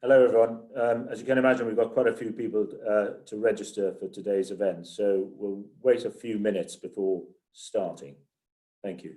Hello, everyone. As you can imagine, we've got quite a few people to register for today's event, so we'll wait a few minutes before starting. Thank you.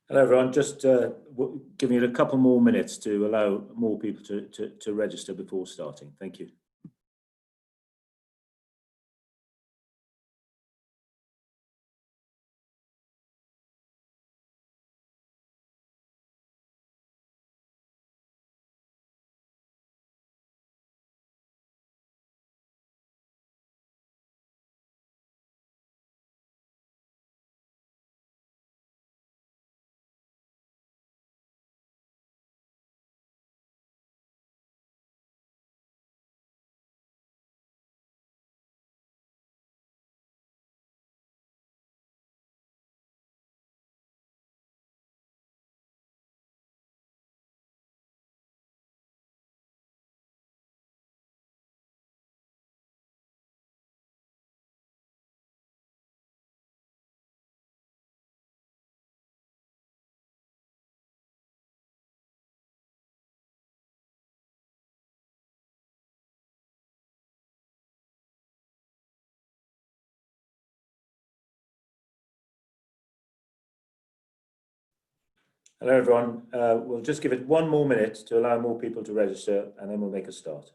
Hello, everyone. Just giving it a couple more minutes to allow more people to register before starting. Thank you. Hello, everyone. We'll just give it one more minute to allow more people to register, and then we'll make a start.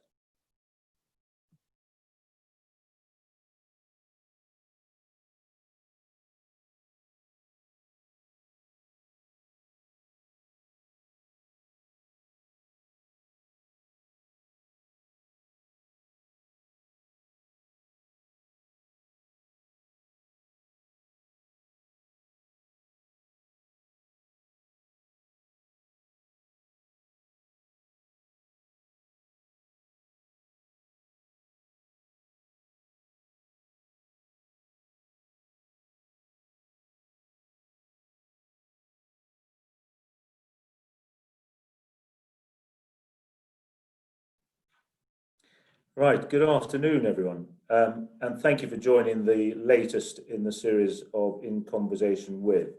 Right, good afternoon, everyone, and thank you for joining the latest in the series of In Conversation With.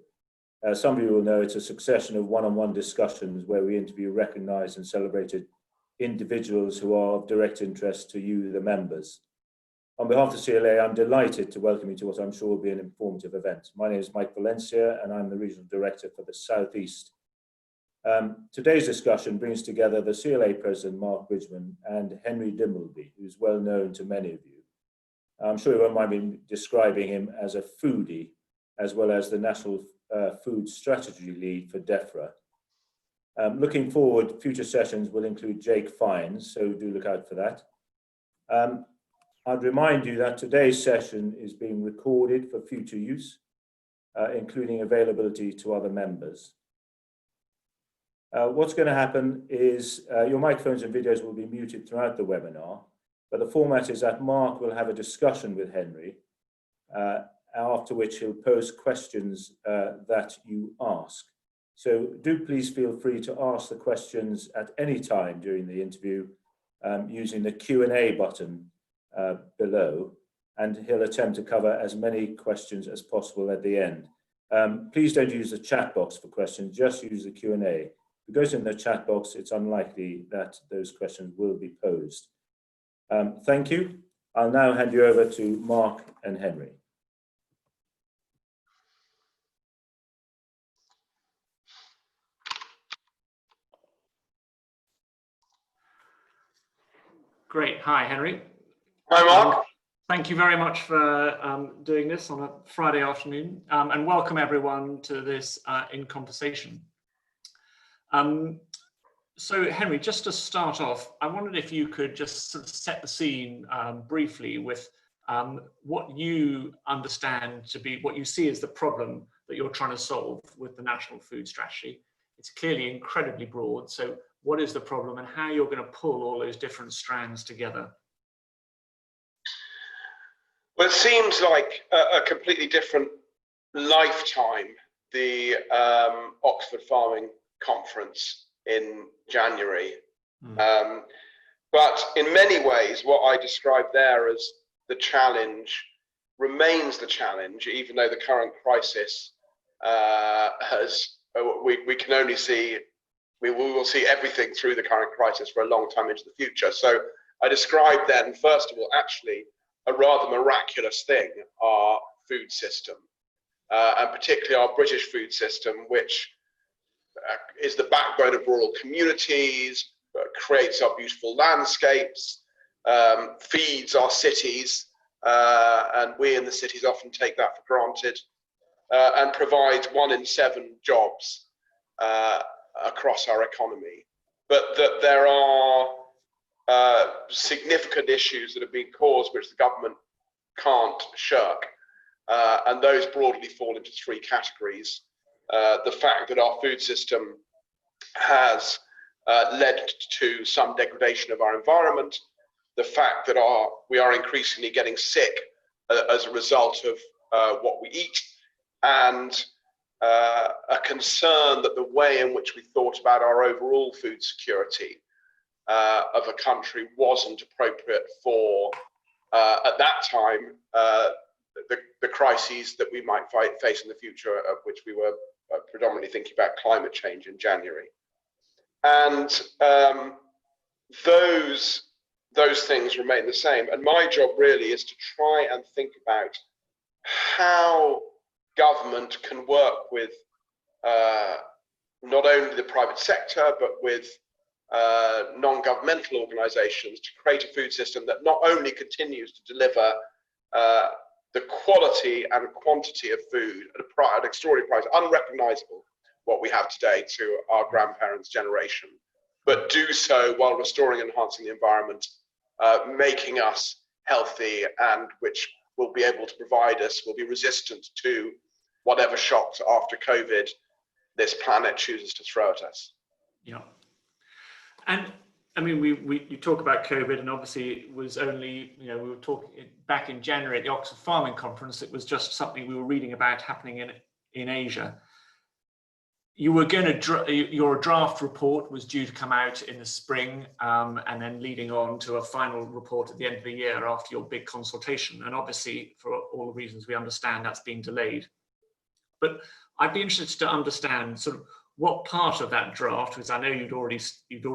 Some of you will know it's a succession of one-on-one discussions where we interview recognized and celebrated individuals who are of direct interest to you, the members. On behalf of the CLA, I'm delighted to welcome you to what I'm sure will be an informative event. My name is Mike Valencia, and I'm the Regional Director for the Southeast. Today's discussion brings together the CLA President, Mark Bridgman, and Henry Dimbleby, who's well known to many of you. I'm sure you won't mind me describing him as a foodie, as well as the National Food Strategy Lead for DEFRA. Looking forward, future sessions will include Jake Fines, so do look out for that. I'd remind you that today's session is being recorded for future use, including availability to other members. What's going to happen is your microphones and videos will be muted throughout the webinar, but the format is that Mark will have a discussion with Henry, after which he'll pose questions that you ask. So do please feel free to ask the questions at any time during the interview using the Q&A button below, and he'll attempt to cover as many questions as possible at the end. Please don't use the chat box for questions, just use the Q&A. If it goes in the chat box, it's unlikely that those questions will be posed. Thank you. I'll now hand you over to Mark and Henry. Great. Hi, Henry. Hi, Mark. Thank you very much for doing this on a Friday afternoon, and welcome everyone to this In Conversation. So, Henry, just to start off, I wondered if you could just sort of set the scene briefly with what you understand to be, what you see as the problem that you're trying to solve with the National Food Strategy. It's clearly incredibly broad, so what is the problem and how you're going to pull all those different strands together? Well, it seems like a completely different lifetime, the Oxford Farming Conference in January. But in many ways, what I described there as the challenge remains the challenge, even though the current crisis we can only see, we will see everything through the current crisis for a long time into the future. So I described then, first of all, actually, a rather miraculous thing, our food system, and particularly our British food system, which is the backbone of rural communities, creates our beautiful landscapes, feeds our cities, and we in the cities often take that for granted, and provides 1 in 7 jobs across our economy. But that there are significant issues that have been caused which the government can't shirk, and those broadly fall into 3 categories. The fact that our food system has led to some degradation of our environment, the fact that we are increasingly getting sick as a result of what we eat, and a concern that the way in which we thought about our overall food security of a country wasn't appropriate for, at that time, the crises that we might face in the future, of which we were predominantly thinking about climate change in January. And those things remain the same. And my job really is to try and think about how government can work with not only the private sector, but with non-governmental organizations to create a food system that not only continues to deliver the quality and quantity of food at an extraordinary price, unrecognizable what we have today to our grandparents' generation, but do so while restoring and enhancing the environment, making us healthy, and which will be able to provide us, will be resistant to whatever shocks after COVID this planet chooses to throw at us. Yeah. And I mean, you talk about COVID, and obviously it was only, we were talking back in January at the Oxford Farming Conference, it was just something we were reading about happening in Asia. You were going to, your draft report was due to come out in the spring, and then leading on to a final report at the end of the year after your big consultation. And obviously, for all the reasons we understand, that's being delayed. But I'd be interested to understand sort of what part of that draft, because I know you'd already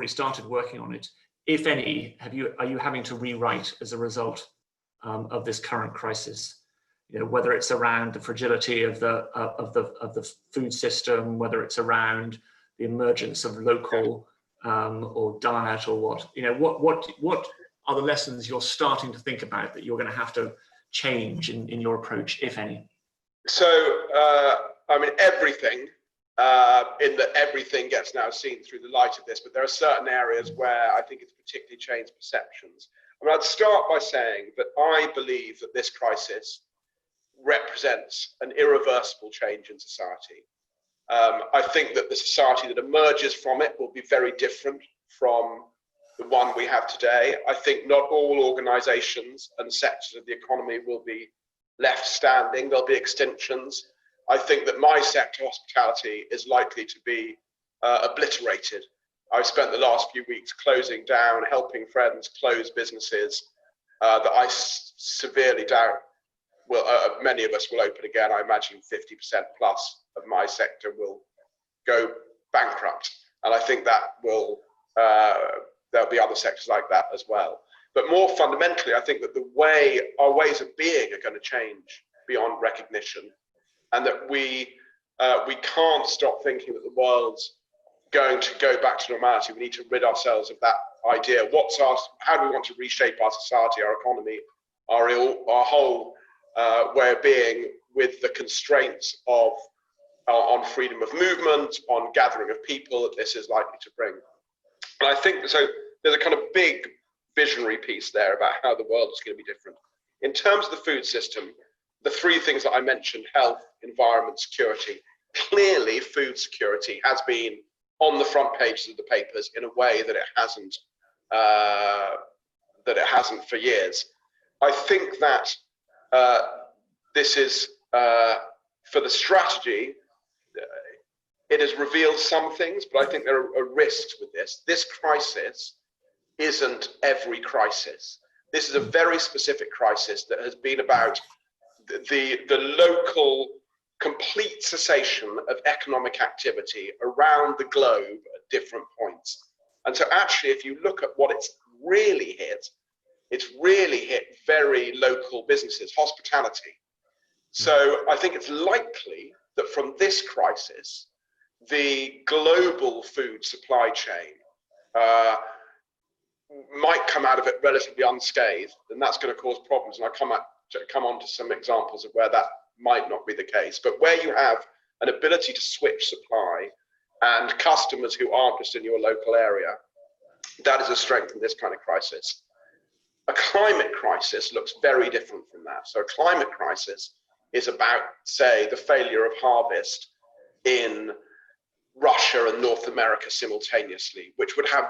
started working on it, if any, are you having to rewrite as a result of this current crisis? Whether it's around the fragility of the food system, whether it's around the emergence of local or diet, or what are the lessons you're starting to think about that you're going to have to change in your approach, if any? So, I mean, everything, in that everything gets now seen through the light of this, but there are certain areas where I think it's particularly changed perceptions. I mean, I'd start by saying that I believe that this crisis represents an irreversible change in society. I think that the society that emerges from it will be very different from the one we have today. I think not all organizations and sectors of the economy will be left standing. There'll be extinctions. I think that my sector, hospitality, is likely to be obliterated. I've spent the last few weeks closing down, helping friends close businesses that I severely doubt will, many of us will open again. I imagine 50% plus of my sector will go bankrupt. And I think that will, there'll be other sectors like that as well. But more fundamentally, I think that our ways of being are going to change beyond recognition, and that we can't stop thinking that the world's going to go back to normality. We need to rid ourselves of that idea. How do we want to reshape our society, our economy, our whole way of being, with the constraints of on freedom of movement, on gathering of people that this is likely to bring. And I think so. There's a kind of big visionary piece there about how the world is going to be different. In terms of the food system, the three things that I mentioned: health, environment, security. Clearly, food security has been on the front pages of the papers in a way that it hasn't for years. I think that this is for the strategy. It has revealed some things, but I think there are risks with this. This crisis isn't every crisis. This is a very specific crisis that has been about the local complete cessation of economic activity around the globe at different points. And so actually, if you look at what it's really hit very local businesses, hospitality. So I think it's likely that from this crisis, the global food supply chain might come out of it relatively unscathed, and that's going to cause problems. And I'll come on to some examples of where that might not be the case. But where you have an ability to switch supply and customers who aren't just in your local area, that is a strength in this kind of crisis. A climate crisis looks very different from that. So a climate crisis is about, say, the failure of harvest in Russia and North America simultaneously, which would have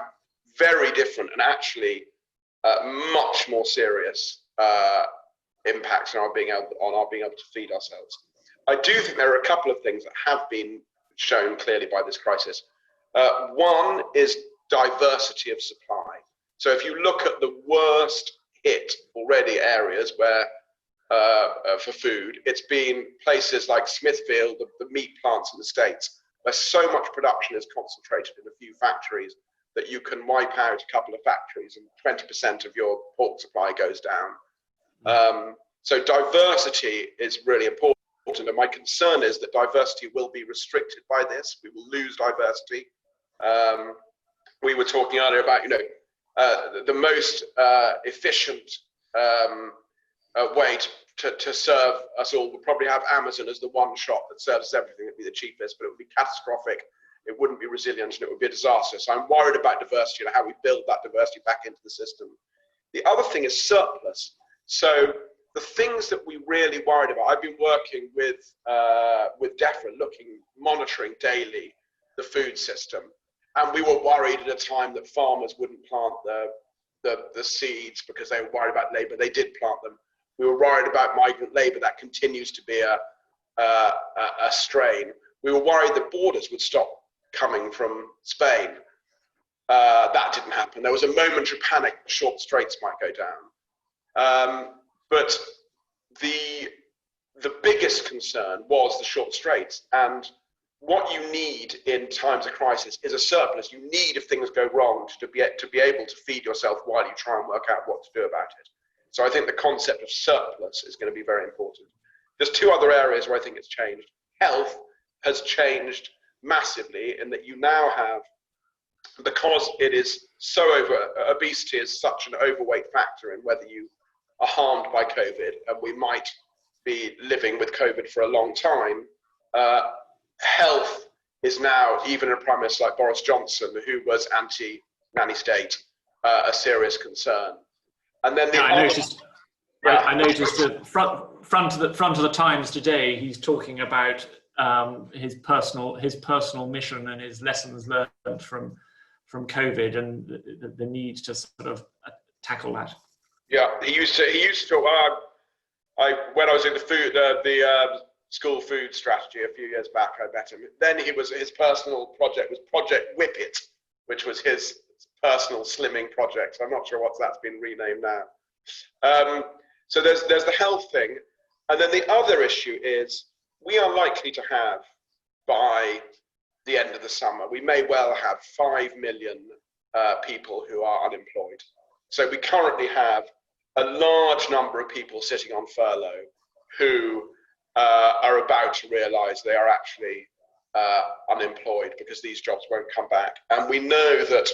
very different and actually much more serious impacts on our being able to feed ourselves. I do think there are a couple of things that have been shown clearly by this crisis. One is diversity of supply. So if you look at the worst hit already areas where for food, it's been places like Smithfield, the meat plants in the States, where so much production is concentrated in a few factories that you can wipe out a couple of factories and 20% of your pork supply goes down. So diversity is really important, and my concern is that diversity will be restricted by this. We will lose diversity. We were talking earlier about, the most efficient way to serve us all would probably have Amazon as the one shop that serves us everything. It'd be the cheapest, but it would be catastrophic. It wouldn't be resilient, and it would be a disaster. So I'm worried about diversity and how we build that diversity back into the system. The other thing is surplus. So the things that we really worried about, I've been working with DEFRA, monitoring daily the food system. And we were worried at a time that farmers wouldn't plant the seeds because they were worried about labor. They did plant them. We were worried about migrant labor. That continues to be a strain. We were worried that borders would stop coming from Spain. That didn't happen. There was a momentary panic that short straits might go down. But the biggest concern was the short straits. And what you need in times of crisis is a surplus. You need, if things go wrong, to be able to feed yourself while you try and work out what to do about it. So I think the concept of surplus is going to be very important. There's two other areas where I think it's changed. Health has changed massively in that you now have, because it is so obesity is such an overweight factor in whether you are harmed by COVID, and we might be living with COVID for a long time. Health is now, even in a Prime Minister like Boris Johnson, who was anti-nanny state, a serious concern. And then I noticed at front of the Times today, he's talking about his personal mission and his lessons learned from COVID and the need to sort of tackle that. Yeah, he used to talk. when I was in the school food strategy a few years back, I met him. Then his personal project was Project Whip It, which was his personal slimming project. I'm not sure what that's been renamed now. So there's the health thing, and then the other issue is we are likely to have, by the end of the summer, we may well have 5 million people who are unemployed. So we currently have a large number of people sitting on furlough who are about to realise they are actually unemployed because these jobs won't come back. And we know that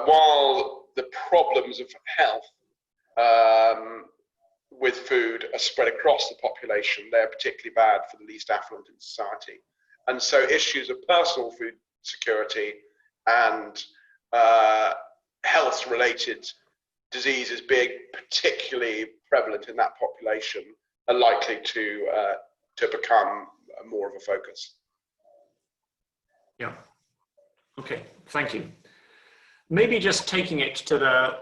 while the problems of health with food are spread across the population, they're particularly bad for the least affluent in society. And so issues of personal food security and health-related diseases being particularly prevalent in that population are likely to become more of a focus. Yeah. Okay, thank you. Maybe just taking it to the,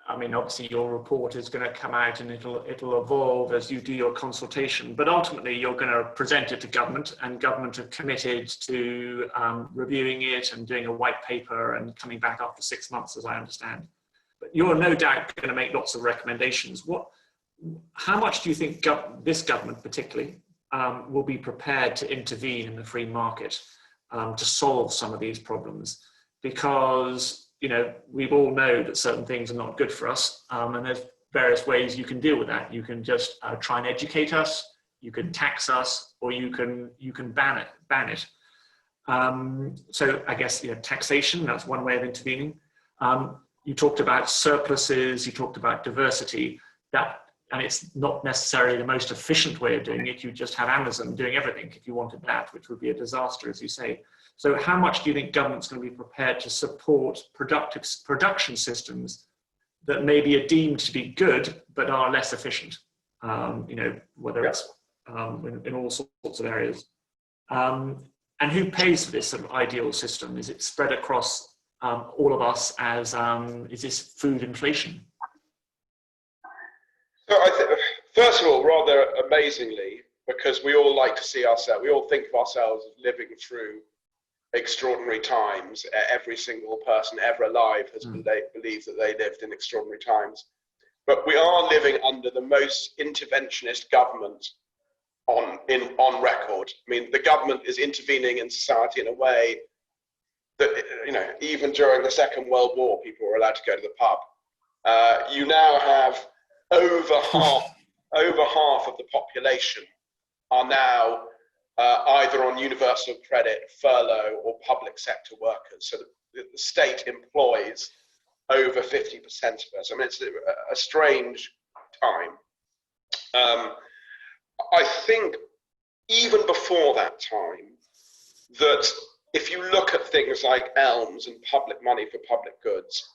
I mean, obviously your report is going to come out and it'll evolve as you do your consultation, but ultimately you're going to present it to government, and government have committed to reviewing it and doing a white paper and coming back after 6 months, as I understand. But you're no doubt going to make lots of recommendations. How much do you think this government particularly will be prepared to intervene in the free market to solve some of these problems? Because, you know, we all know that certain things are not good for us, and there's various ways you can deal with that. You can just try and educate us, you can tax us, or you can ban it. So I guess, you know, taxation, that's one way of intervening. You talked about surpluses, you talked about diversity, and it's not necessarily the most efficient way of doing it. You just have Amazon doing everything if you wanted that, which would be a disaster, as you say. So how much do you think government's going to be prepared to support production systems that maybe are deemed to be good, but are less efficient? You know, whether it's in all sorts of areas. And who pays for this sort of ideal system? Is it spread across all of us as, is this food inflation? So I think, first of all, rather amazingly, because we all like to see ourselves, we all think of ourselves as living through extraordinary times. Every single person ever alive has believed that they lived in extraordinary times. But we are living under the most interventionist government on record. I mean, the government is intervening in society in a way that, you know, even during the Second World War, people were allowed to go to the pub. You now have over half of the population are now either on universal credit, furlough, or public sector workers. So the state employs over 50% of us. I mean, it's a strange time. I think even before that time, that if you look at things like ELMS and public money for public goods,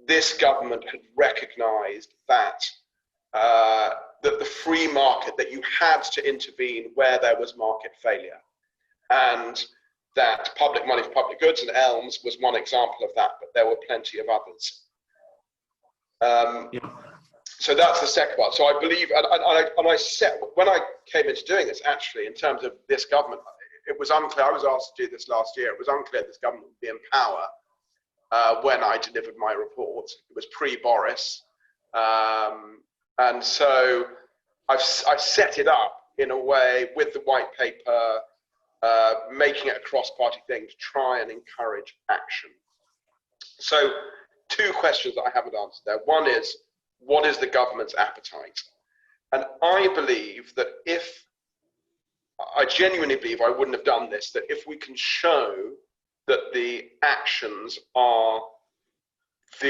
this government had recognised that that the free market, that you had to intervene where there was market failure, and that public money for public goods and ELMS was one example of that, but there were plenty of others. So that's the second part. So I believe, and I said, when I came into doing this, actually, in terms of this government, it was unclear. I was asked to do this last year. It was unclear this government would be in power when I delivered my report. It was pre-Boris. And so I've set it up in a way with the white paper, making it a cross-party thing to try and encourage action. So 2 questions that I haven't answered there. One is, what is the government's appetite? And I believe that I genuinely believe, I wouldn't have done this, that if we can show that the actions will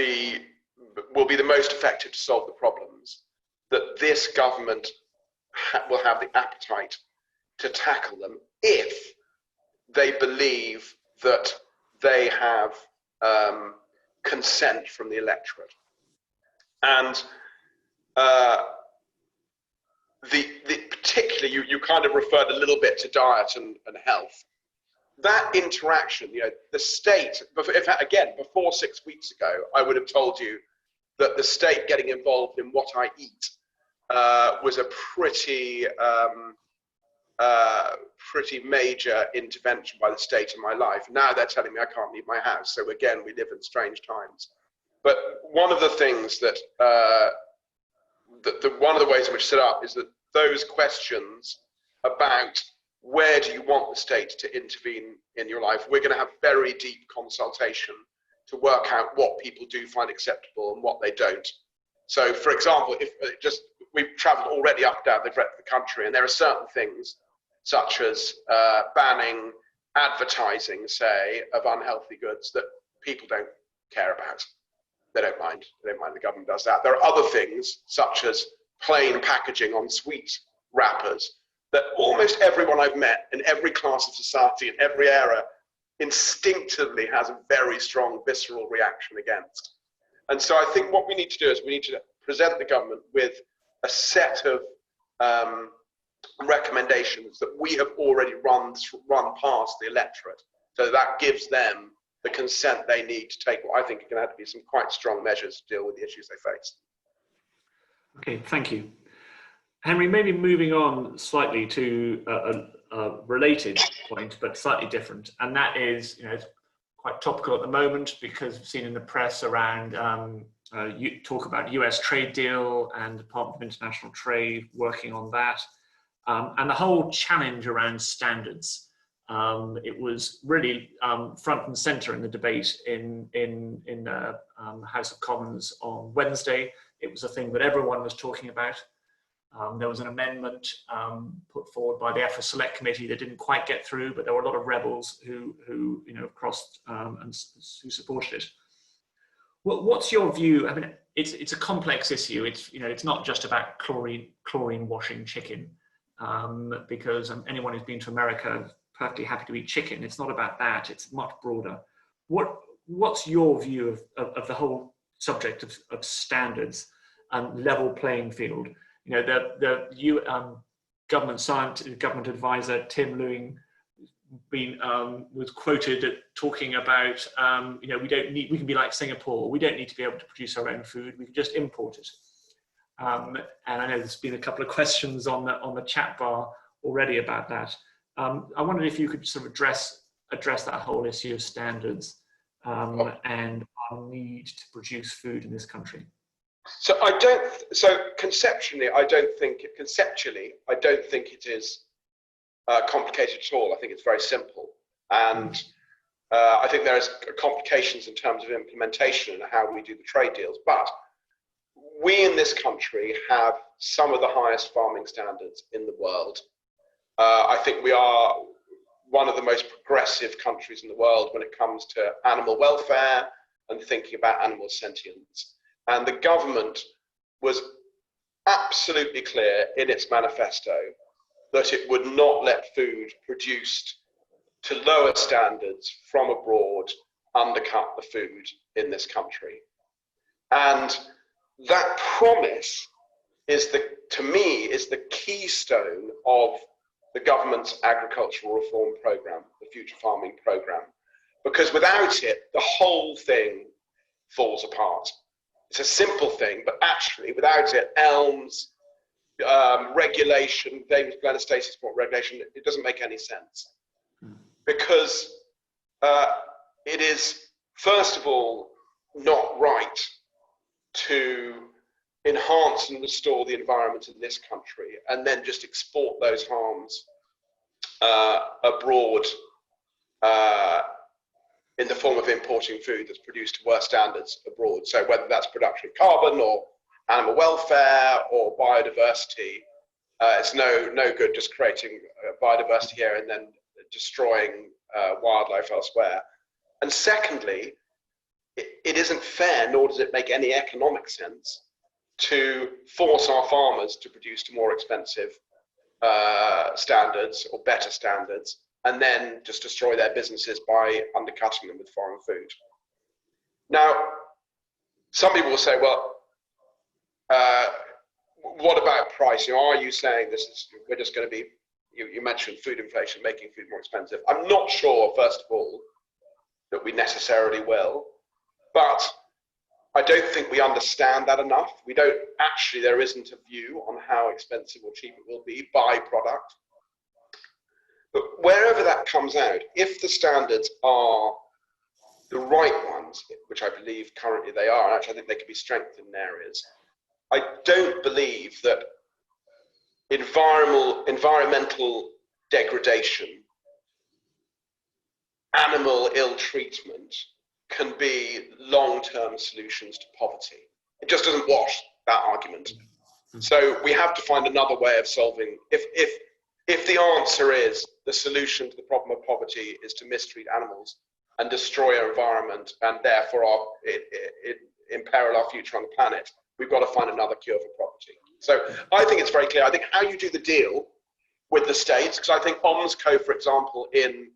be the most effective to solve the problems, that this government will have the appetite to tackle them if they believe that they have consent from the electorate. And particularly, you kind of referred a little bit to diet and health. That interaction, you know, the state, in fact, again, before 6 weeks ago, I would have told you that the state getting involved in what I eat was a pretty major intervention by the state in my life. Now they're telling me I can't leave my house. So again, we live in strange times. But one of the things that, one of the ways in which it's set up is that those questions about where do you want the state to intervene in your life, we're going to have very deep consultation to work out what people do find acceptable and what they don't. So, for example, if we've travelled already up and down the breadth of the country, and there are certain things such as banning advertising, say, of unhealthy goods that people don't care about. They don't mind. They don't mind the government does that. There are other things such as plain packaging on sweet wrappers that almost everyone I've met in every class of society, in every era, instinctively has a very strong visceral reaction against. And so I think what we need to do is we need to present the government with a set of recommendations that we have already run past the electorate. So that gives them the consent they need to take what I think are going to have to be some quite strong measures to deal with the issues they face. Okay, thank you. Henry, maybe moving on slightly to a related point, but slightly different, and that is, it's quite topical at the moment because we've seen in the press around you talk about US trade deal and Department of International Trade working on that, and the whole challenge around standards. It was really front and center in the debate in the House of Commons on Wednesday. It was a thing that everyone was talking about. There was an amendment put forward by the EFRA Select Committee that didn't quite get through, but there were a lot of rebels who crossed and who supported it. What's your view? I mean, it's a complex issue. It's not just about chlorine washing chicken, because anyone who's been to America is perfectly happy to eat chicken. It's not about that. It's much broader. What's your view of the whole subject of standards and level playing field? The government advisor Tim Lewing was quoted talking about we can be like Singapore. We don't need to be able to produce our own food. We can just import it. And I know there's been a couple of questions on the chat bar already about that. I wondered if you could sort of address that whole issue of standards and our need to produce food in this country. So conceptually, I don't think it is complicated at all. I think it's very simple. And I think there is complications in terms of implementation and how we do the trade deals. But we in this country have some of the highest farming standards in the world. I think we are one of the most progressive countries in the world when it comes to animal welfare and thinking about animal sentience. And the government was absolutely clear in its manifesto that it would not let food produced to lower standards from abroad undercut the food in this country. And that promise to me, is the keystone of the government's agricultural reform programme, the Future Farming Programme, because without it, the whole thing falls apart. It's a simple thing, but actually without it, ELMS, regulation, David Glenn Stacey support regulation, it doesn't make any sense. Because it is, first of all, not right to enhance and restore the environment in this country and then just export those harms abroad in the form of importing food that's produced to worse standards abroad. So whether that's production of carbon or animal welfare or biodiversity, it's no good just creating biodiversity here and then destroying wildlife elsewhere. And secondly, it isn't fair, nor does it make any economic sense, to force our farmers to produce to more expensive standards or better standards, and then just destroy their businesses by undercutting them with foreign food. Now, some people will say, well, what about price? Are you saying we're just going to be, you mentioned food inflation, making food more expensive. I'm not sure, first of all, that we necessarily will, but I don't think we understand that enough. We don't actually, there isn't a view on how expensive or cheap it will be by product. But wherever that comes out, if the standards are the right ones, which I believe currently they are, and actually I think they can be strengthened in areas, I don't believe that environmental degradation, animal ill treatment can be long-term solutions to poverty. It just doesn't wash that argument. So we have to find another way of solving. If the answer is the solution to the problem of poverty is to mistreat animals and destroy our environment and therefore imperil our future on the planet, we've got to find another cure for poverty. So I think it's very clear. I think how you do the deal with the states, because I think OMSCO, for example, in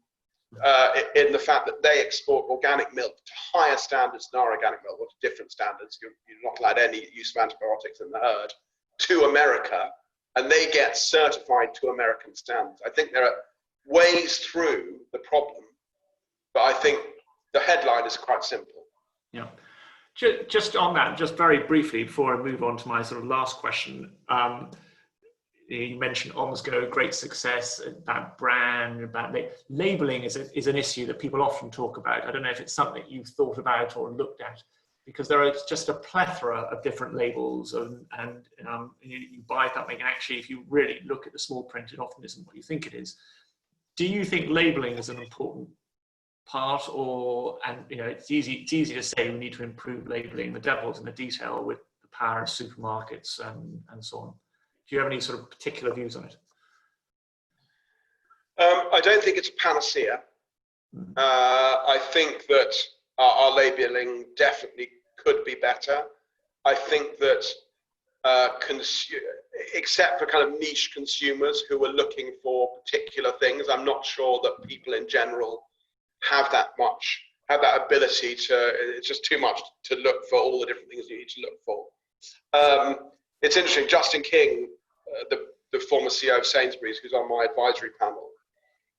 the fact that they export organic milk to higher standards than our organic milk, or to different standards, you're not allowed any use of antibiotics in the herd, to America, and they get certified to American standards. I think there are ways through the problem, but I think the headline is quite simple. Yeah. Just on that, just very briefly, before I move on to my sort of last question, you mentioned OMSCO, great success, about brand, about labeling is an issue that people often talk about. I don't know if it's something you've thought about or looked at, because there is just a plethora of different labels, and you buy something, and actually, if you really look at the small print, it often isn't what you think it is. Do you think labeling is an important part, and it's easy to say we need to improve labeling? The devil's in the detail with the power of supermarkets and so on. Do you have any sort of particular views on it? I don't think it's a panacea. I think that our labeling definitely could be better. I think that except for kind of niche consumers who are looking for particular things, I'm not sure that people in general have that ability to. It's just too much to look for all the different things you need to look for. It's interesting, Justin King, the former CEO of Sainsbury's, who's on my advisory panel,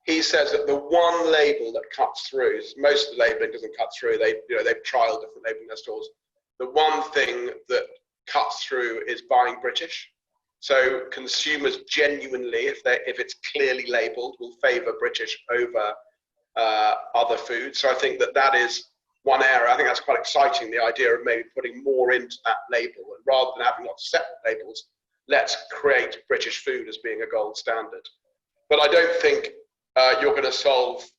he says that the one label that cuts through, most of the labeling doesn't cut through, they've trialed different labeling in their stores. The one thing that cuts through is buying British. So consumers genuinely, if it's clearly labeled, will favour British over other foods. So I think that is one area. I think that's quite exciting, the idea of maybe putting more into that label, and rather than having lots of separate labels, let's create British food as being a gold standard. But I don't think you're going to solve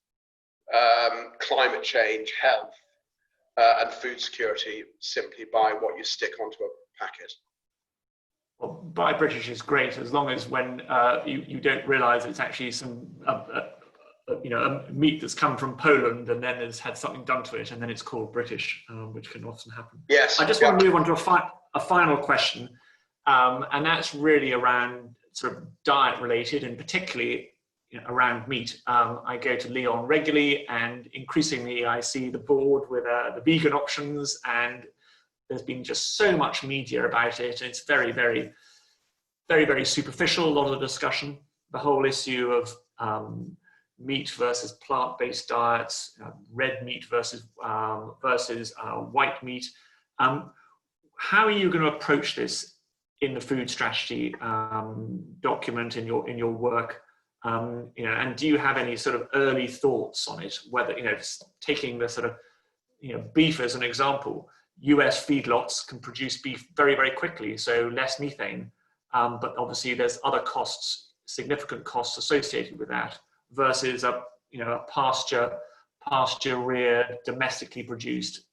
climate change, health, and food security simply by what you stick onto a packet. Well, buy British is great, as long as when you don't realise it's actually some a meat that's come from Poland and then has had something done to it, and then it's called British, which can often happen. Yes. I just want to move on to a final question, and that's really around sort of diet related, and particularly around meat. I go to Lyon regularly, and increasingly I see the board with the vegan options, and there's been just so much media about it. It's very, very, very, very superficial, a lot of the discussion. The whole issue of meat versus plant-based diets, red meat versus white meat. How are you going to approach this in the food strategy document in your work? And do you have any sort of early thoughts on it? Whether taking the sort of beef as an example, US feedlots can produce beef very, very quickly, so less methane. But obviously, there's other costs, significant costs associated with that, versus a pasture-reared, domestically produced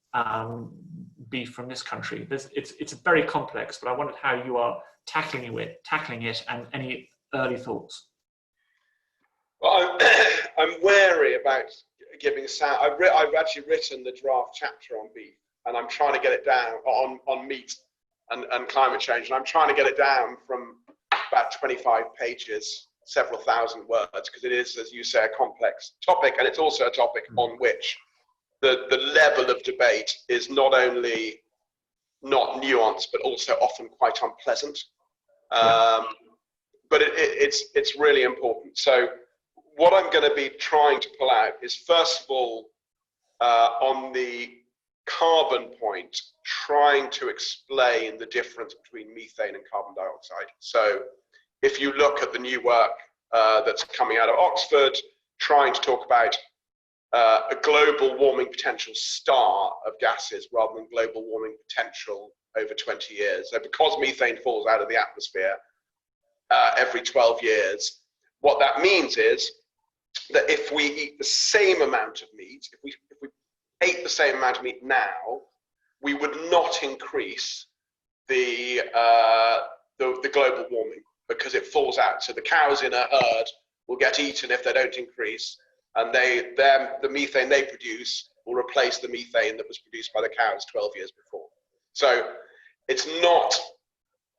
beef from this country. It's very complex, but I wondered how you are tackling it, and any early thoughts. Well, I'm wary about giving sound. I've actually written the draft chapter on beef, and I'm trying to get it down on meat and climate change, and I'm trying to get it down from about 25 pages, several thousand words, because it is, as you say, a complex topic, and it's also a topic on which the level of debate is not only not nuanced, but also often quite unpleasant. But it's really important. So what I'm going to be trying to pull out is, first of all, on the carbon point trying to explain the difference between methane and carbon dioxide. So if you look at the new work that's coming out of Oxford, trying to talk about a global warming potential star of gases rather than global warming potential over 20 years. So because methane falls out of the atmosphere every 12 years, what that means is that if we eat the same amount of meat, if we ate the same amount of meat now, we would not increase the global warming because it falls out. So the cows in a herd will get eaten if they don't increase, and the methane they produce will replace the methane that was produced by the cows 12 years before. So it's not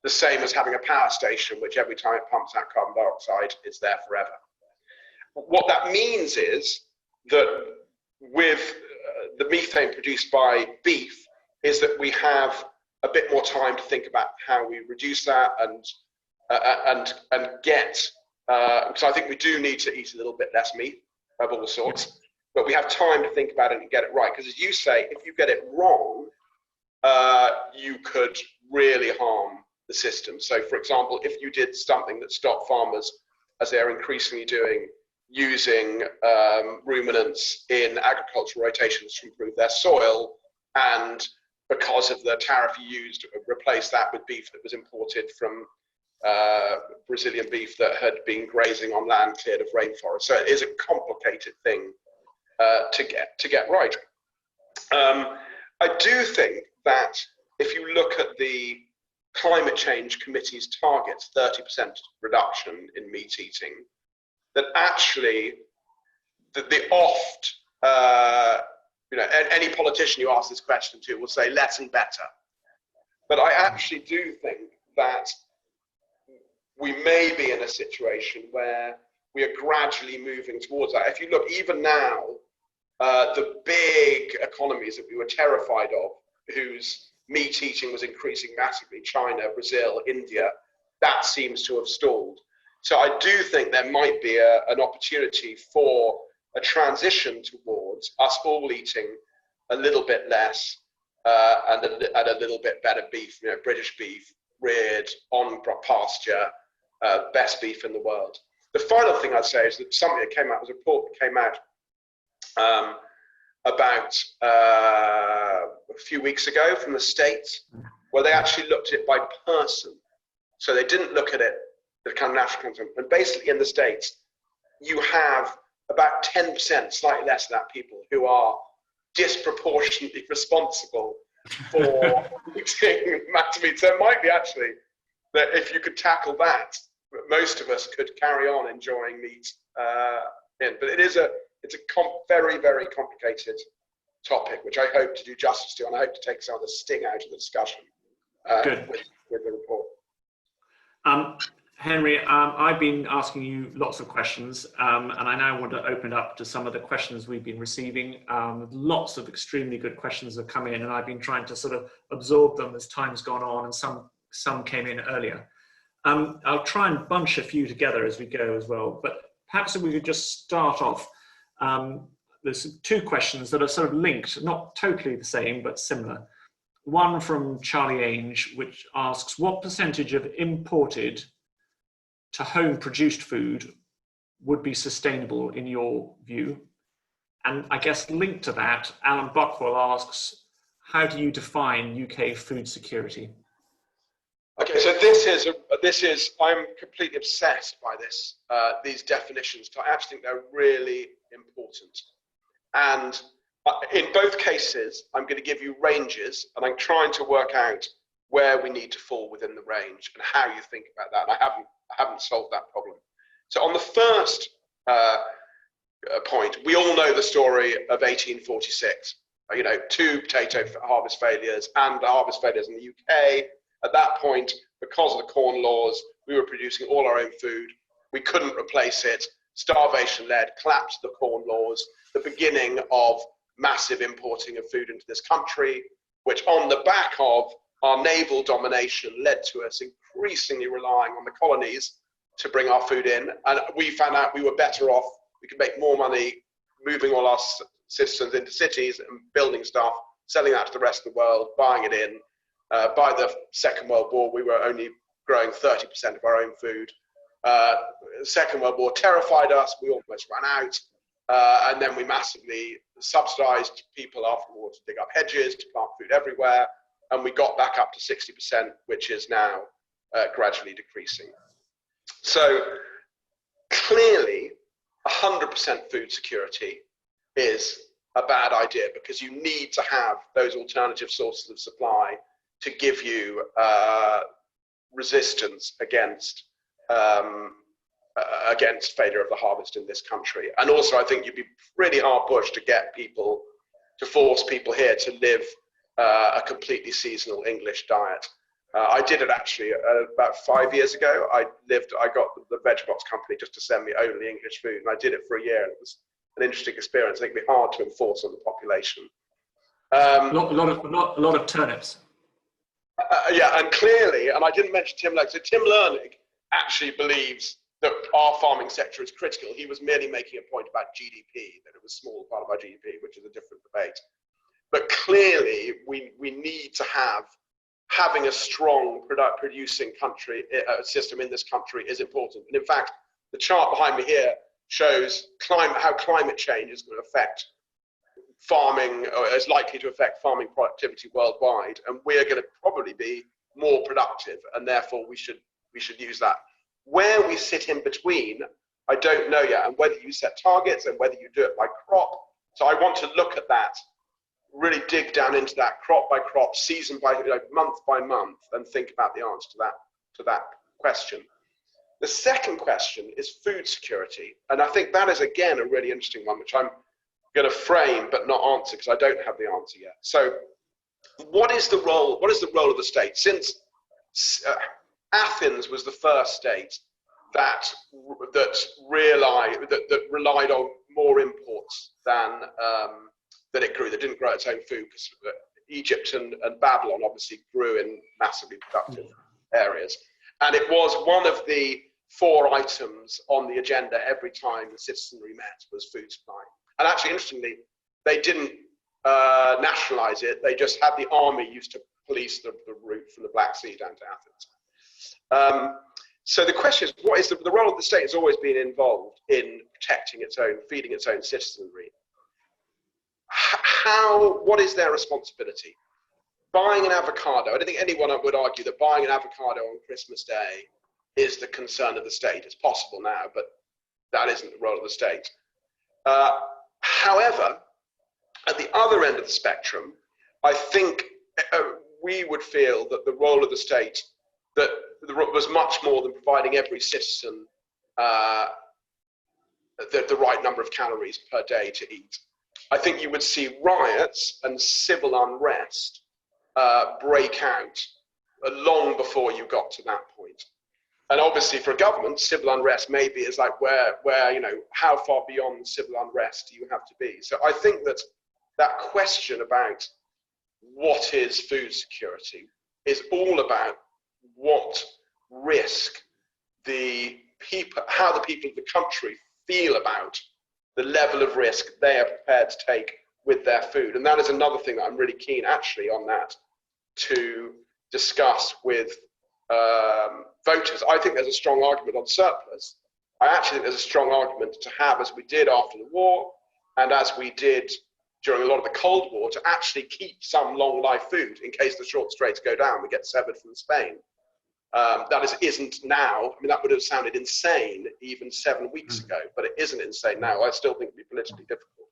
the same as having a power station, which every time it pumps out carbon dioxide, it's there forever. What that means is that with the methane produced by beef is that we have a bit more time to think about how we reduce that and get, because I think we do need to eat a little bit less meat of all sorts, but we have time to think about it and get it right. Because as you say, if you get it wrong, you could really harm the system. So for example, if you did something that stopped farmers, as they're increasingly doing, using ruminants in agricultural rotations to improve their soil, and because of the tariff you used, replace that with beef that was imported from Brazilian beef that had been grazing on land cleared of rainforest. So it is a complicated thing to get right. I do think that if you look at the Climate Change Committee's targets, 30% reduction in meat eating, that actually the oft, any politician you ask this question to will say less and better. But I actually do think that we may be in a situation where we are gradually moving towards that. If you look even now, the big economies that we were terrified of, whose meat eating was increasing massively, China, Brazil, India, that seems to have stalled. So I do think there might be an opportunity for a transition towards us all eating a little bit less and a little bit better beef, British beef, reared on pasture, best beef in the world. The final thing I'd say is that something that came out, was a report that came out about a few weeks ago from the States, where they actually looked at it by person. So they didn't look at it the kind of national content. And basically in the States, you have about 10%, slightly less than that, people who are disproportionately responsible for eating massive meat. So it might be actually that if you could tackle that, most of us could carry on enjoying meat. But it's a very, very complicated topic, which I hope to do justice to, and I hope to take some of the sting out of the discussion with the report. Henry, I've been asking you lots of questions, and I now want to open up to some of the questions we've been receiving. Lots of extremely good questions have come in, and I've been trying to sort of absorb them as time's gone on, and some came in earlier. I'll try and bunch a few together as we go as well, but perhaps if we could just start off. There's two questions that are sort of linked, not totally the same, but similar. One from Charlie Ainge, which asks, what percentage of imported to home produced food would be sustainable in your view? And I guess linked to that, Alan Buckwell asks, how do you define UK food security? Okay, so this is I'm completely obsessed by this, these definitions. I actually think they're really important. And in both cases, I'm going to give you ranges, and I'm trying to work out where we need to fall within the range and how you think about that. And I haven't solved that problem. So on the first point, we all know the story of 1846. 2 potato harvest failures and the harvest failures in the UK. At that point, because of the corn laws, we were producing all our own food. We couldn't replace it. Starvation led, collapse of the corn laws, the beginning of massive importing of food into this country, which on the back of our naval domination led to us increasingly relying on the colonies to bring our food in. And we found out we were better off, we could make more money moving all our citizens into cities and building stuff selling that to the rest of the world, buying it in. By the Second World War, we were only growing 30% of our own food. Second World War terrified us. We almost ran out. And then we massively subsidized people after the war to dig up hedges, to plant food everywhere. And we got back up to 60%, which is now gradually decreasing. So clearly, 100% food security is a bad idea, because you need to have those alternative sources of supply to give you resistance against failure of the harvest in this country. And also, I think you'd be pretty hard pushed to force people here to live a completely seasonal English diet. I did it actually about 5 years ago. I got the Veg Box company just to send me only English food, and I did it for a year, and it was an interesting experience. I think it'd be hard to enforce on the population. A lot of turnips. Yeah, and clearly, and I didn't mention Tim Lernig. So Tim Lernig actually believes that our farming sector is critical. He was merely making a point about GDP, that it was a small part of our GDP, which is a different debate. But clearly, we need to having a strong producing country system in this country is important. And in fact, the chart behind me here shows how climate change is going to affect farming, or is likely to affect farming productivity worldwide, and we're going to probably be more productive, and therefore we should use that. Where we sit in between, I don't know yet, and whether you set targets and whether you do it by crop. So I want to look at that, really dig down into that crop by crop, season by month by month, and think about the answer to that question. The second question is food security, and I think that is again a really interesting one, which I'm going to frame but not answer, because I don't have the answer yet. So, what is the role of the state? Since Athens was the first state that relied on more imports than it grew. That didn't grow its own food, because Egypt and Babylon obviously grew in massively productive areas, and it was one of the 4 items on the agenda every time the citizenry met was food supply. And actually, interestingly, they didn't nationalize it. They just had the army used to police the route from the Black Sea down to Athens. So the question is, what is the role of the state has always been involved in protecting its own, feeding its own citizenry. What is their responsibility? Buying an avocado, I don't think anyone would argue that buying an avocado on Christmas Day is the concern of the state. It's possible now, but that isn't the role of the state. However, at the other end of the spectrum, I think we would feel that the role of the state was much more than providing every citizen the right number of calories per day to eat. I think you would see riots and civil unrest break out long before you got to that point. And obviously for a government, civil unrest maybe is like where how far beyond civil unrest do you have to be? So I think that question about what is food security is all about what risk how the people of the country feel about the level of risk they are prepared to take with their food. And that is another thing that I'm really keen actually on that to discuss with voters. I think there's a strong argument on surplus. I actually think there's a strong argument to have, as we did after the war and as we did during a lot of the Cold War, to actually keep some long life food in case the short straits go down, we get severed from Spain. That isn't now. I mean, that would have sounded insane even 7 weeks ago, but it isn't insane now. I still think it'd be politically difficult.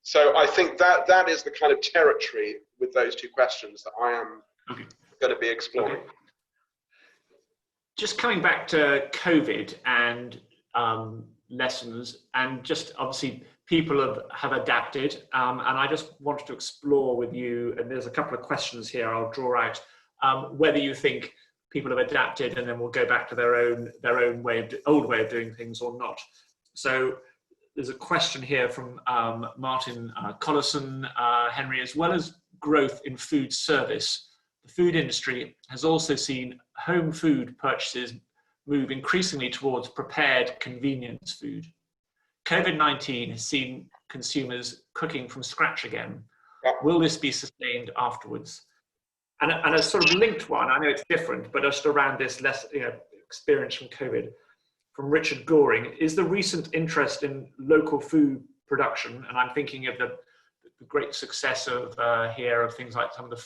So I think that is the kind of territory with those two questions that I am going to be exploring. Okay. Just coming back to COVID and lessons, and just obviously people have adapted, and I just wanted to explore with you, and there's a couple of questions here I'll draw out, whether you think people have adapted and then we'll go back to their own old way of doing things or not. So there's a question here from Martin Collison, Henry, as well as growth in food service, the food industry has also seen home food purchases move increasingly towards prepared convenience food. COVID-19 has seen consumers cooking from scratch again. Will this be sustained afterwards? And a sort of linked one, I know it's different, but just around this less experience from COVID, from Richard Goring, is the recent interest in local food production, and I'm thinking of the great success of here of things like some of the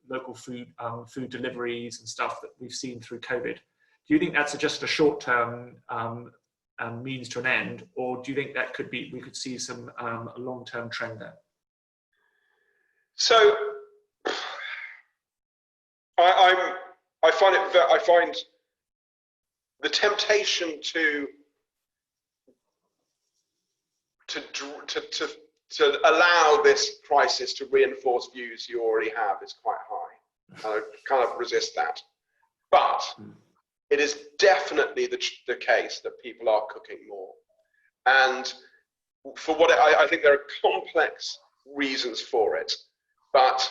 local food deliveries and stuff that we've seen through COVID. Do you think that's just a short-term means to an end, or do you think that we could see some a long-term trend there? So I find the temptation to allow this crisis to reinforce views you already have is quite high. I kind of resist that. But it is definitely the case that people are cooking more. And for what I think there are complex reasons for it, but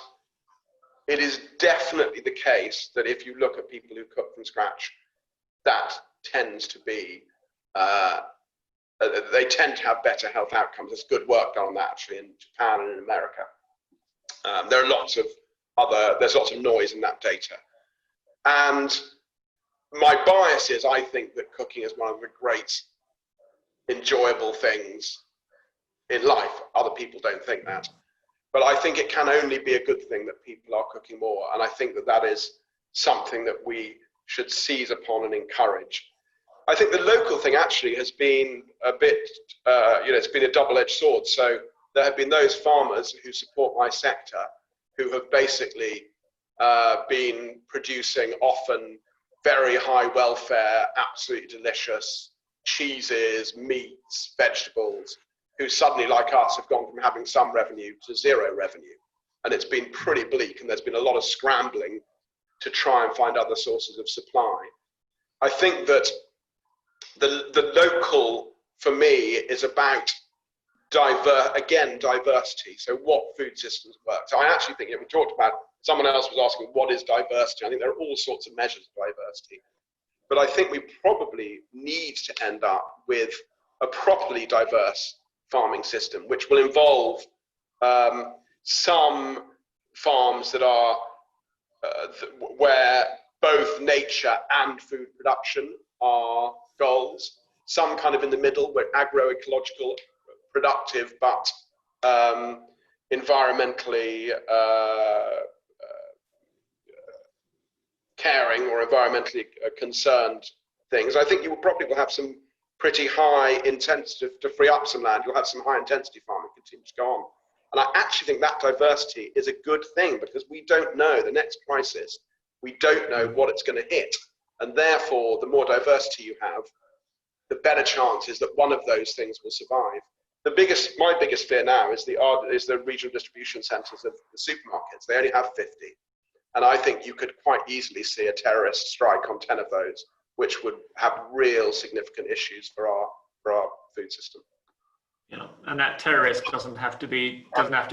it is definitely the case that if you look at people who cook from scratch, that tends to be, they tend to have better health outcomes. There's good work done on that actually in Japan and in America. There's lots of noise in that data. And my bias is I think that cooking is one of the great enjoyable things in life. Other people don't think that. But I think it can only be a good thing that people are cooking more. And I think that that is something that we should seize upon and encourage. I think the local thing actually has been a bit, it's been a double-edged sword. So there have been those farmers who support my sector who have basically been producing often very high welfare, absolutely delicious cheeses, meats, vegetables, who suddenly, like us, have gone from having some revenue to zero revenue. And it's been pretty bleak, and there's been a lot of scrambling to try and find other sources of supply. I think that the local, for me, is about diversity. So what food systems work. So I actually think, we talked about, someone else was asking, what is diversity? I think there are all sorts of measures of diversity. But I think we probably need to end up with a properly diverse farming system, which will involve some farms that are where both nature and food production are goals, some kind of in the middle where agroecological, productive, but environmentally caring or environmentally concerned things. I think you will probably have some pretty high intensity to free up some land. You'll have some high intensity farming continue to go on. And I actually think that diversity is a good thing because we don't know the next crisis. We don't know what it's going to hit. And therefore, the more diversity you have, the better chance is that one of those things will survive. My biggest fear now is the regional distribution centres of the supermarkets. They only have 50. And I think you could quite easily see a terrorist strike on 10 of those, which would have real significant issues for our food system. Yeah, and that terrorist doesn't have to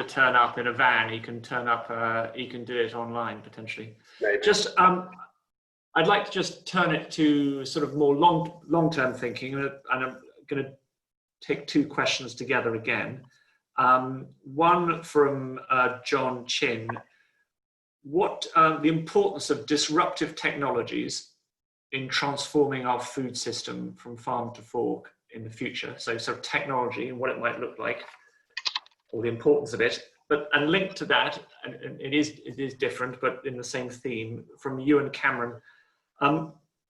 turn up in a van. He can turn up. He can do it online potentially. Maybe. Just, I'd like to just turn it to sort of more long-term thinking, and I'm going to take two questions together again. One from John Chin. What the importance of disruptive technologies in transforming our food system from farm to fork in the future? So sort of technology and what it might look like, or the importance of it. And linked to that, and it is different, but in the same theme, from you and Cameron,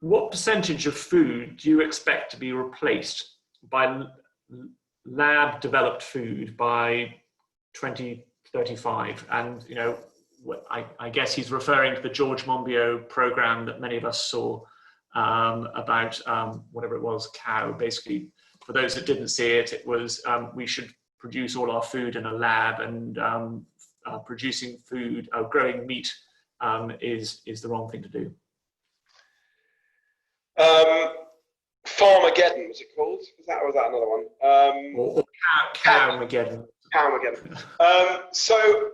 what percentage of food do you expect to be replaced by lab-developed food by 2035? And I guess he's referring to the George Monbiot program that many of us saw about whatever it was, cow. Basically, for those that didn't see it, it was we should produce all our food in a lab, and producing food, growing meat is the wrong thing to do. Farmageddon was it called? Was that another one? Or Cowmageddon. Cowmageddon. So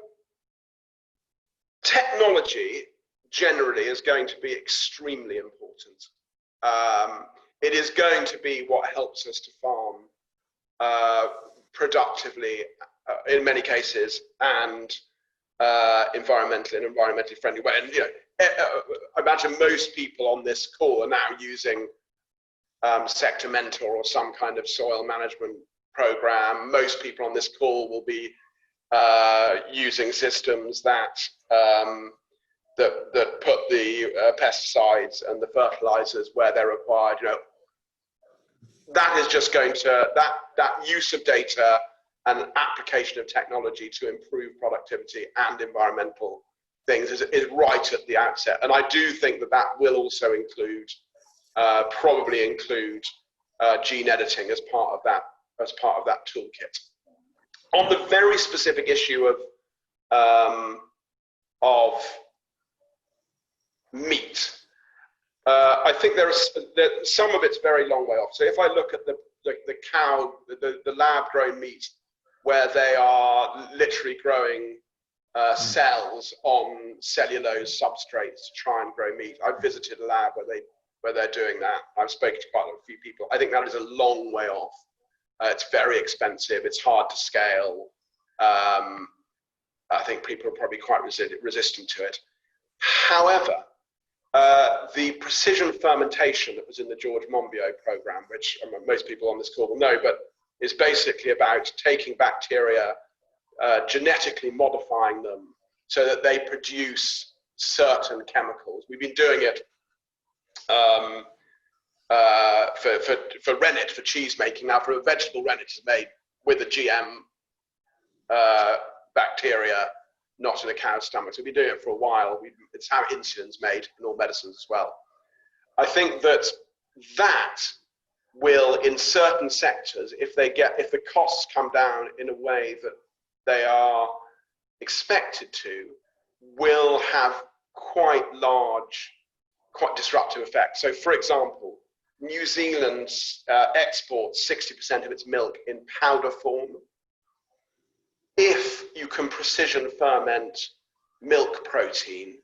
technology generally is going to be extremely important. It is going to be what helps us to farm productively in many cases, and environmentally friendly way. And I imagine most people on this call are now using Sector Mentor or some kind of soil management program. Most people on this call will be using systems that that put the pesticides and the fertilizers where they're required. That is just going to that use of data and application of technology to improve productivity and environmental things is right at the outset. And I do think that will also include, probably include gene editing as part of that toolkit. On the very specific issue of meat, I think some of it's very long way off. So if I look at the cow, the lab-grown meat, where they are literally growing cells on cellulose substrates to try and grow meat. I've visited a lab where they're doing that. I've spoken to quite a few people. I think that is a long way off. It's very expensive. It's hard to scale. I think people are probably quite resistant to it. However, the precision fermentation that was in the George Monbiot program, which most people on this call will know, but is basically about taking bacteria, genetically modifying them so that they produce certain chemicals. We've been doing it for rennet, for cheese making. Now, for a vegetable rennet is made with a GM bacteria, not in a cow's stomach. So we've been doing it for a while. It's how insulin's made in all medicines as well. I think that will, in certain sectors, if the costs come down in a way that they are expected to, will have quite large, quite disruptive effects. So, for example, New Zealand exports 60% of its milk in powder form. If you can precision ferment milk protein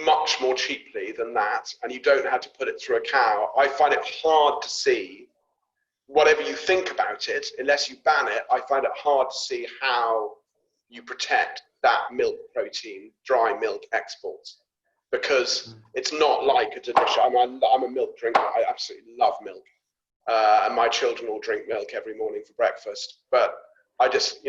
much more cheaply than that, and you don't have to put it through a cow, I find it hard to see, whatever you think about it, unless you ban it, I find it hard to see how you protect that milk protein, dry milk exports, because it's not like a delicious, I'm a milk drinker, I absolutely love milk, and my children all drink milk every morning for breakfast, but I just,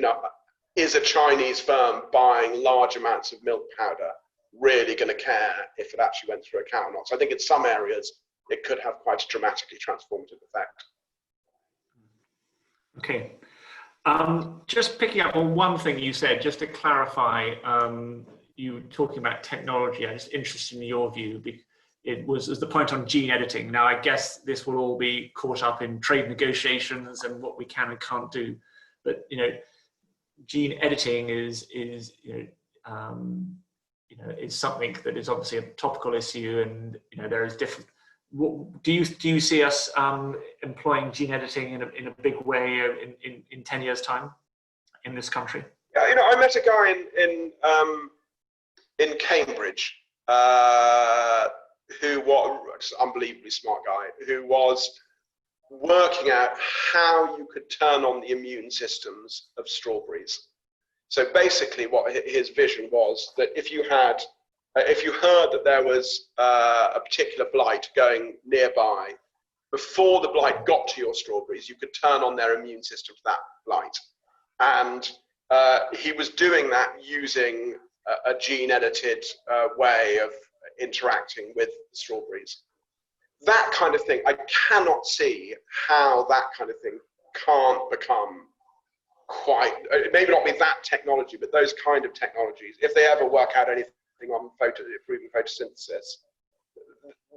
is a Chinese firm buying large amounts of milk powder really going to care if it actually went through a cow or not? So I think in some areas it could have quite a dramatically transformative effect. Okay. Just picking up on one thing you said, just to clarify, you talking about technology, I'm just interested in your view. It was the point on gene editing. Now, I guess this will all be caught up in trade negotiations and what we can and can't do. But, gene editing is something that is obviously a topical issue, and there is different. Do you see us employing gene editing in a big way in 10 years' time in this country? Yeah, I met a guy in Cambridge who was just an unbelievably smart guy, who was working out how you could turn on the immune systems of strawberries. So basically what his vision was that if you heard that there was a particular blight going nearby, before the blight got to your strawberries, you could turn on their immune system to that blight. And he was doing that using a gene-edited way of interacting with the strawberries. That kind of thing, I cannot see how that kind of thing can't become maybe not be that technology, but those kind of technologies, if they ever work out anything on improving photosynthesis,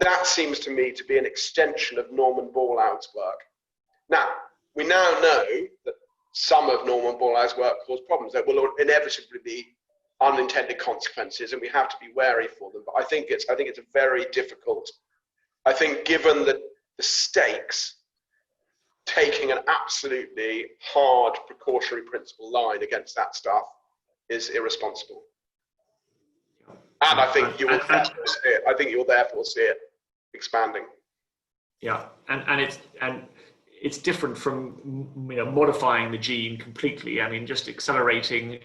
that seems to me to be an extension of Norman Borlaug's work. Now, we now know that some of Norman Borlaug's work caused problems. There will inevitably be unintended consequences, and we have to be wary for them. But I think it's a very difficult. I think given the stakes, taking an absolutely hard precautionary principle line against that stuff is irresponsible. And I think you will therefore see it. I think you'll therefore see it expanding. Yeah, and it's different from modifying the gene completely. I mean, just accelerating.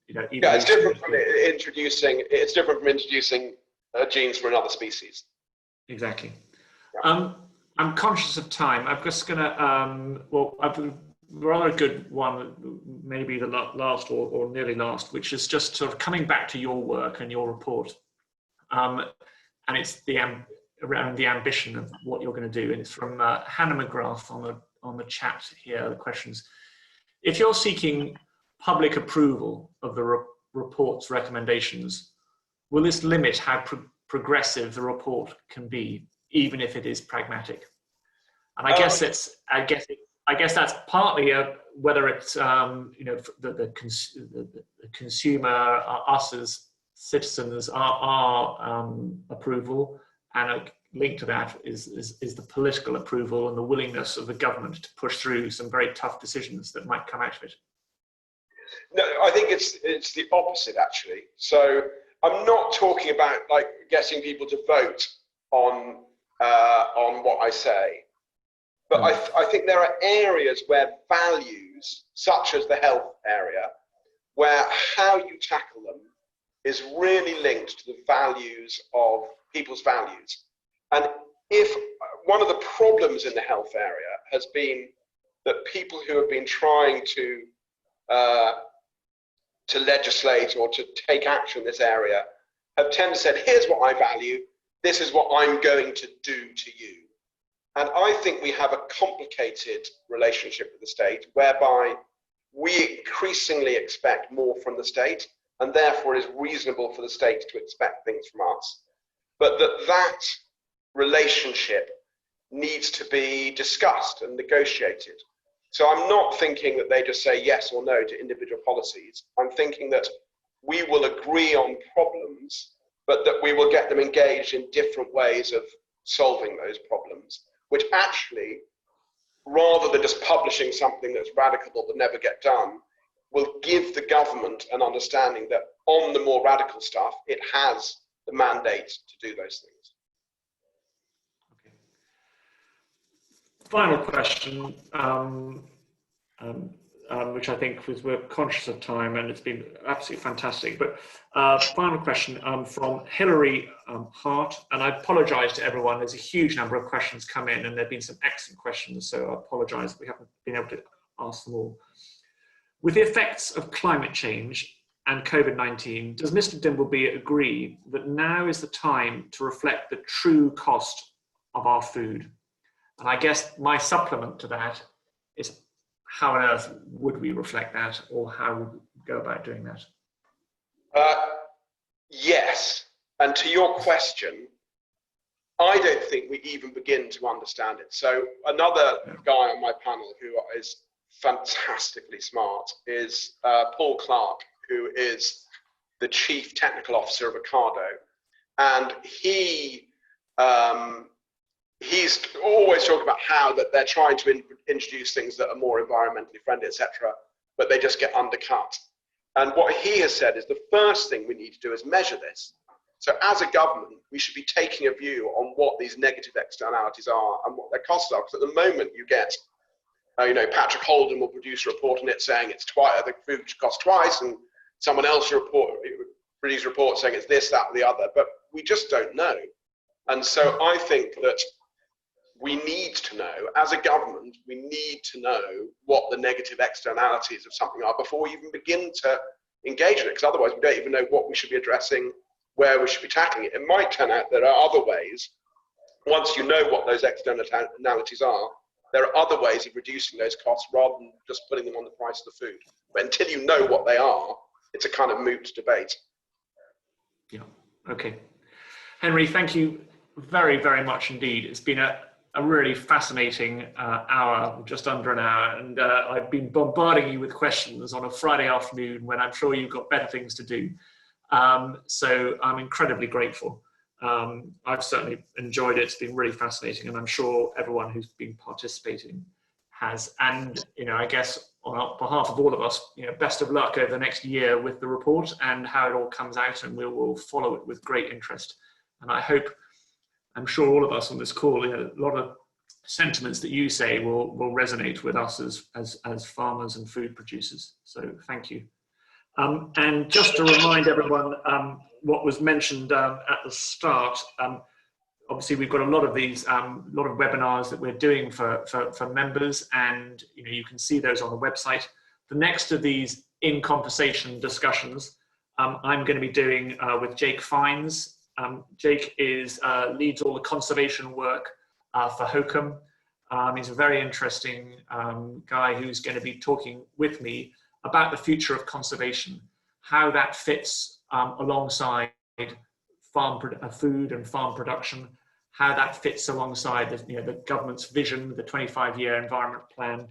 Yeah, it's different from introducing. It's different from introducing genes from another species. Exactly. Yeah. I'm conscious of time. I'm just gonna I've a rather good one, maybe the last or nearly last, which is just sort of coming back to your work and your report, and it's around the ambition of what you're going to do, and it's from Hannah McGrath on the chat here. The questions: if you're seeking public approval of the report's recommendations, will this limit how progressive the report can be, even if it is pragmatic? And I guess that's partly whether it's the consumer, us as citizens, our approval, and a link to that is the political approval and the willingness of the government to push through some very tough decisions that might come out of it. No, I think it's the opposite, actually. So I'm not talking about like getting people to vote on what I say, but I think there are areas where values, such as the health area, where how you tackle them is really linked to the values of people's values. And if one of the problems in the health area has been that people who have been trying to legislate or to take action in this area have tended to say, here's what I value, this is what I'm going to do to you. And I think we have a complicated relationship with the state whereby we increasingly expect more from the state, and therefore it is reasonable for the state to expect things from us. But that relationship needs to be discussed and negotiated. So I'm not thinking that they just say yes or no to individual policies. I'm thinking that we will agree on problems, but that we will get them engaged in different ways of solving those problems, which actually, rather than just publishing something that's radical but never get done, will give the government an understanding that on the more radical stuff, it has the mandate to do those things. Okay. Final question, which I think we're conscious of time, and it's been absolutely fantastic. But final question from Hilary Hart, and I apologise to everyone. There's a huge number of questions come in, and there have been some excellent questions, so I apologise we haven't been able to ask them all. With the effects of climate change and COVID-19, does Mr. Dimbleby agree that now is the time to reflect the true cost of our food? And I guess my supplement to that is, how on earth would we reflect that, or how would we go about doing that? Yes, and to your question, I don't think we even begin to understand it. So another guy on my panel who is fantastically smart is Paul Clark, who is the Chief Technical Officer of Ocado, and he's always talking about how that they're trying to introduce things that are more environmentally friendly, etc., but they just get undercut. And what he has said is the first thing we need to do is measure this. So as a government, we should be taking a view on what these negative externalities are and what their costs are. Because at the moment you get, Patrick Holden will produce a report on it saying it's twice, the food costs twice, and someone else produce a report saying it's this, that, or the other. But we just don't know. And so I think that we need to know, as a government, we need to know what the negative externalities of something are before we even begin to engage in it, because otherwise we don't even know what we should be addressing, where we should be tackling it. It might turn out there are other ways, once you know what those externalities are, there are other ways of reducing those costs rather than just putting them on the price of the food. But until you know what they are, it's a kind of moot debate. Yeah, okay. Henry, thank you very, very much indeed. It's been a really fascinating hour, just under an hour, and I've been bombarding you with questions on a Friday afternoon when I'm sure you've got better things to do. So I'm incredibly grateful. I've certainly enjoyed it. It's been really fascinating, and I'm sure everyone who's been participating has. And I guess on behalf of all of us, best of luck over the next year with the report and how it all comes out, and we will follow it with great interest. And I'm sure all of us on this call, a lot of sentiments that you say will resonate with us as farmers and food producers. So thank you. And just to remind everyone what was mentioned at the start, obviously we've got a lot of these, lot of webinars that we're doing for members, and you can see those on the website. The next of these in conversation discussions, I'm going to be doing with Jake Fines. Jake leads all the conservation work for Hokum. He's a very interesting guy who's going to be talking with me about the future of conservation, how that fits alongside food and farm production, how that fits alongside the government's vision, the 25-year environment plan,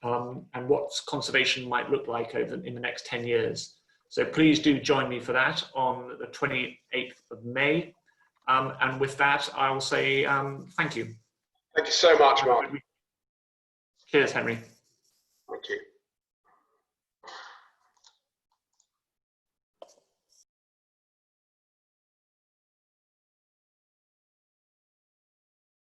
and what conservation might look like in the next 10 years. So please do join me for that on the 28th of May. And with that, I will say thank you. Thank you so much, Mark. Cheers, Henry. Thank you.